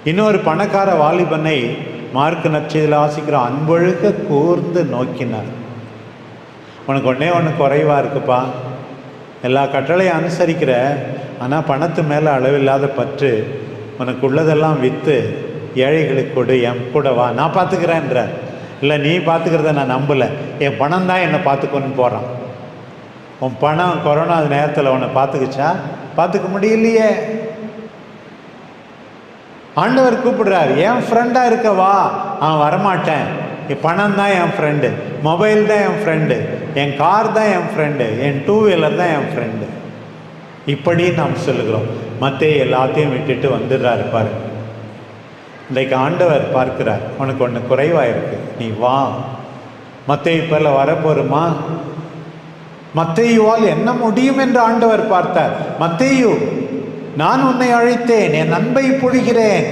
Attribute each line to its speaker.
Speaker 1: இன்னொரு பணக்கார வாலிபனை மார்க்கு நற்செய்தியில் வாசிக்கிறோம், அன்பொழுக கூர்ந்து நோக்கினார். உனக்கு ஒன்றே ஒன்று குறைவாக இருக்குப்பா, எல்லா கட்டளையும் அனுசரிக்கிற, ஆனால் பணத்து மேலே அளவில்லாத பற்று, உனக்கு உள்ளதெல்லாம் விற்று ஏழைகளுக்கு கொடு, என் கூட வா, நான் பார்த்துக்கிறேன்ற. இல்லை, நீ பார்த்துக்கிறத நான் நம்பலை, என் பணம் தான் என்னை பார்த்துக்கொன்னு போகிறான். உன் பணம் கொரோனா நேரத்தில் உன்னை பார்த்துக்குச்சா? பார்த்துக்க முடியலையே. ஆண்டவர் கூப்பிடுறார், என் ஃப்ரெண்டாக இருக்கவா? அவன் வரமாட்டேன், என் பணம் தான் என் ஃப்ரெண்டு, மொபைல் தான் என் ஃப்ரெண்டு, என் கார் தான் என் ஃப்ரெண்டு, என் டூ வீலர் தான் என் ஃப்ரெண்டு. இப்படி நாம் சொல்லுகிறோம். மத்தேயு எல்லாத்தையும் விட்டுட்டு வந்துடுறாரு பாருங்க. இன்றைக்கு ஆண்டவர் பார்க்கிறார், உனக்கு ஒன்று குறைவாக இருக்கு, நீ வா. மத்தேயு போல வரப்போருமா? மத்தேயுவால் என்ன முடியும் என்று ஆண்டவர் பார்த்தார். மத்தேயு, நான் உன்னை அழைத்தேன், என் அன்பை பொழிகிறேன்,